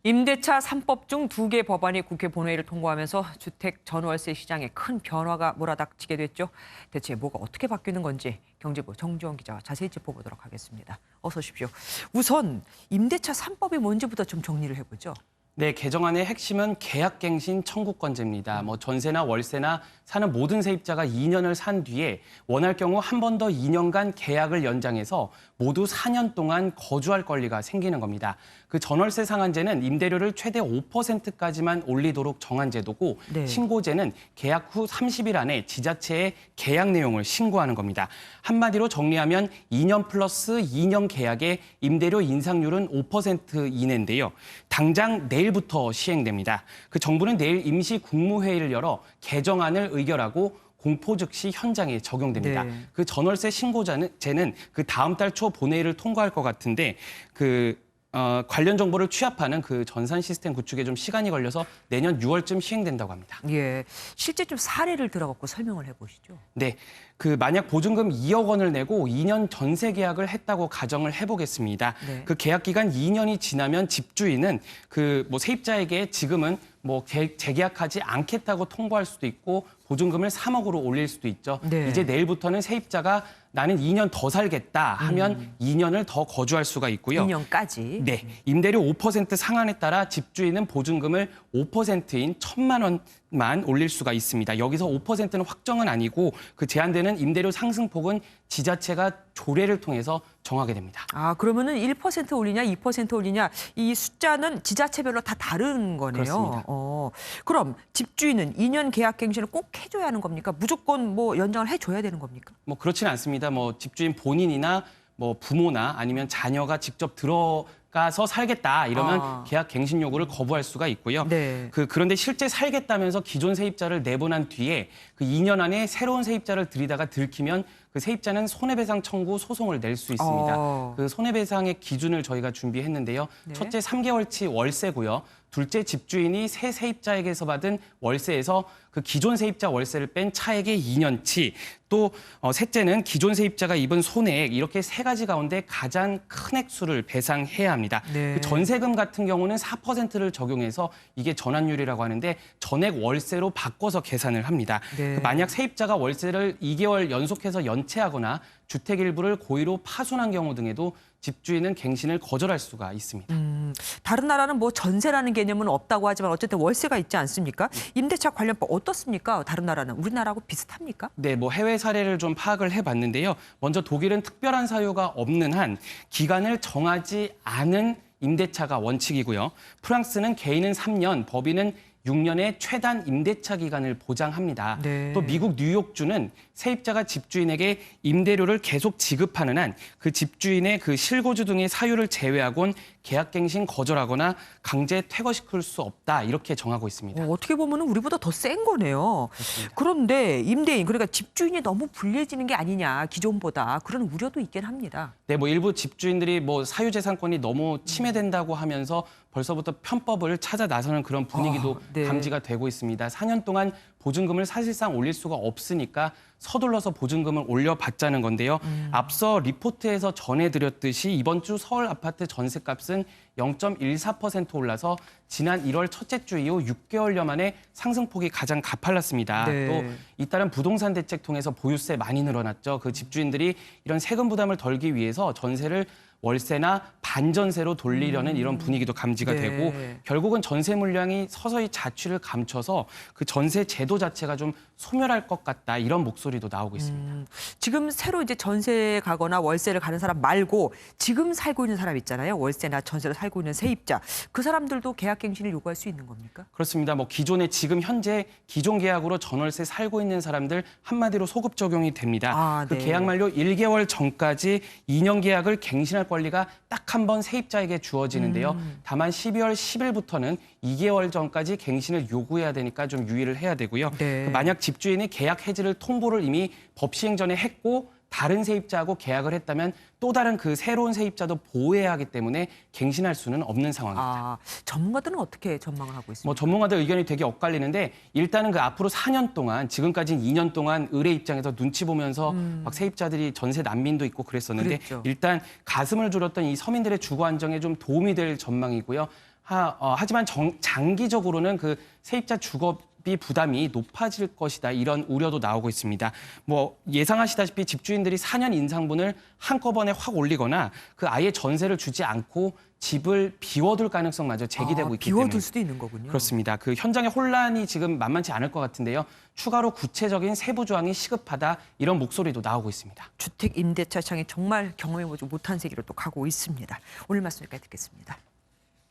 임대차 3법 중 2개 법안이 국회 본회의를 통과하면서 주택 전월세 시장에 큰 변화가 몰아닥치게 됐죠. 대체 뭐가 어떻게 바뀌는 건지 경제부 정주원 기자와 자세히 짚어보도록 하겠습니다. 어서 오십시오. 우선 임대차 3법이 뭔지부터 좀 정리를 해보죠. 네, 개정안의 핵심은 계약갱신 청구권제입니다. 전세나 월세나 사는 모든 세입자가 2년을 산 뒤에 원할 경우 한 번 더 2년간 계약을 연장해서 모두 4년 동안 거주할 권리가 생기는 겁니다. 그 전월세 상한제는 임대료를 최대 5%까지만 올리도록 정한 제도고 네. 신고제는 계약 후 30일 안에 지자체에 계약 내용을 신고하는 겁니다. 한마디로 정리하면 2년 플러스 2년 계약의 임대료 인상률은 5% 이내인데요. 당장 내일부터 시행됩니다. 그 정부는 내일 임시 국무회의를 열어 개정안을 의결하고 공포 즉시 현장에 적용됩니다. 네. 그 전월세 신고제는 그 다음 달 초 본회의를 통과할 것 같은데 관련 정보를 취합하는 그 전산 시스템 구축에 좀 시간이 걸려서 내년 6월쯤 시행된다고 합니다. 예, 실제 좀 사례를 들어갖고 설명을 해보시죠. 네, 만약 보증금 2억 원을 내고 2년 전세 계약을 했다고 가정을 해보겠습니다. 네. 그 계약 기간 2년이 지나면 집주인은 세입자에게 지금은 재계약하지 않겠다고 통보할 수도 있고 보증금을 3억으로 올릴 수도 있죠. 네. 이제 내일부터는 세입자가 나는 2년 더 살겠다 하면 2년을 더 거주할 수가 있고요. 2년까지. 네, 임대료 5% 상한에 따라 집주인은 보증금을 5%인 1,000만 원만 올릴 수가 있습니다. 여기서 5%는 확정은 아니고 그 제한되는 임대료 상승폭은 지자체가 조례를 통해서 정하게 됩니다. 아, 그러면은 1% 올리냐, 2% 올리냐, 이 숫자는 지자체별로 다 다른 거네요. 그렇습니다. 그럼 집주인은 2년 계약 갱신을 꼭 해줘야 하는 겁니까? 무조건 연장을 해줘야 되는 겁니까? 그렇지는 않습니다. 집주인 본인이나 부모나 아니면 자녀가 직접 들어가서 살겠다 이러면 계약 갱신 요구를 거부할 수가 있고요. 네. 그런데 실제 살겠다면서 기존 세입자를 내보낸 뒤에 그 2년 안에 새로운 세입자를 들이다가 들키면 그 세입자는 손해배상 청구 소송을 낼 수 있습니다. 그 손해배상의 기준을 저희가 준비했는데요. 네. 첫째 3개월치 월세고요. 둘째 집주인이 새 세입자에게서 받은 월세에서 그 기존 세입자 월세를 뺀 차액의 2년치, 또 셋째는 기존 세입자가 입은 손해액, 이렇게 세 가지 가운데 가장 큰 액수를 배상해야 합니다. 네. 그 전세금 같은 경우는 4%를 적용해서 이게 전환율이라고 하는데 전액 월세로 바꿔서 계산을 합니다. 네. 만약 세입자가 월세를 2개월 연속해서 연체하거나 주택 일부를 고의로 파손한 경우 등에도 집주인은 갱신을 거절할 수가 있습니다. 다른 나라는 전세라는 개념은 없다고 하지만 어쨌든 월세가 있지 않습니까? 임대차 관련법 어떻습니까? 다른 나라는 우리나라하고 비슷합니까? 네, 해외 사례를 좀 파악을 해봤는데요. 먼저 독일은 특별한 사유가 없는 한 기간을 정하지 않은 임대차가 원칙이고요. 프랑스는 개인은 3년, 법인은 6년의 최단 임대차 기간을 보장합니다. 네. 또 미국 뉴욕주는 세입자가 집주인에게 임대료를 계속 지급하는 한 그 집주인의 그 실거주 등의 사유를 제외하곤 계약갱신 거절하거나 강제 퇴거시킬 수 없다, 이렇게 정하고 있습니다. 어떻게 보면 우리보다 더 센 거네요. 그렇습니다. 그런데 임대인, 그러니까 집주인이 너무 불리해지는 게 아니냐, 기존보다 그런 우려도 있긴 합니다. 네, 일부 집주인들이 사유재산권이 너무 침해된다고 하면서 벌써부터 편법을 찾아 나서는 그런 분위기도 네. 감지가 되고 있습니다. 4년 동안 보증금을 사실상 올릴 수가 없으니까 서둘러서 보증금을 올려받자는 건데요. 앞서 리포트에서 전해드렸듯이 이번 주 서울 아파트 전세값은 0.14% 올라서 지난 1월 첫째 주 이후 6개월여 만에 상승폭이 가장 가팔랐습니다. 네. 또 잇따른 부동산 대책 통해서 보유세 많이 늘어났죠. 그 집주인들이 이런 세금 부담을 덜기 위해서 전세를 월세나 반전세로 돌리려는 이런 분위기도 감지가 네. 되고 결국은 전세 물량이 서서히 자취를 감춰서 그 전세 제도 자체가 좀 소멸할 것 같다, 이런 목소리도 나오고 있습니다. 지금 새로 이제 전세 가거나 월세를 가는 사람 말고 지금 살고 있는 사람 있잖아요. 월세나 전세로 살고 있는 세입자. 그 사람들도 계약갱신을 요구할 수 있는 겁니까? 그렇습니다. 지금 현재 기존 계약으로 전월세 살고 있는 사람들 한마디로 소급 적용이 됩니다. 네. 그 계약 만료 1개월 전까지 2년 계약을 갱신할 권리가 딱 한 번 세입자에게 주어지는데요. 다만 12월 10일부터는 2개월 전까지 갱신을 요구해야 되니까 좀 유의를 해야 되고요. 네. 만약 집주인이 계약 해지를 통보를 이미 법 시행 전에 했고 다른 세입자하고 계약을 했다면 또 다른 그 새로운 세입자도 보호해야 하기 때문에 갱신할 수는 없는 상황입니다. 전문가들은 어떻게 전망을 하고 있습니까? 전문가들 의견이 되게 엇갈리는데 일단은 앞으로 4년 동안, 지금까지는 2년 동안 의뢰 입장에서 눈치 보면서 세입자들이 전세 난민도 있고 그랬었는데 그랬죠. 일단 가슴을 졸였던 이 서민들의 주거 안정에 좀 도움이 될 전망이고요. 하지만 장기적으로는 그 세입자 주거비 부담이 높아질 것이다 이런 우려도 나오고 있습니다. 뭐 예상하시다시피 집주인들이 4년 인상분을 한꺼번에 확 올리거나 그 아예 전세를 주지 않고 집을 비워둘 가능성마저 제기되고 있기 때문에 비워둘 수도 있는 거군요. 그렇습니다. 그 현장의 혼란이 지금 만만치 않을 것 같은데요. 추가로 구체적인 세부 조항이 시급하다 이런 목소리도 나오고 있습니다. 주택 임대차 시장이 정말 경험해보지 못한 세계로 또 가고 있습니다. 오늘 말씀 여기까지 듣겠습니다.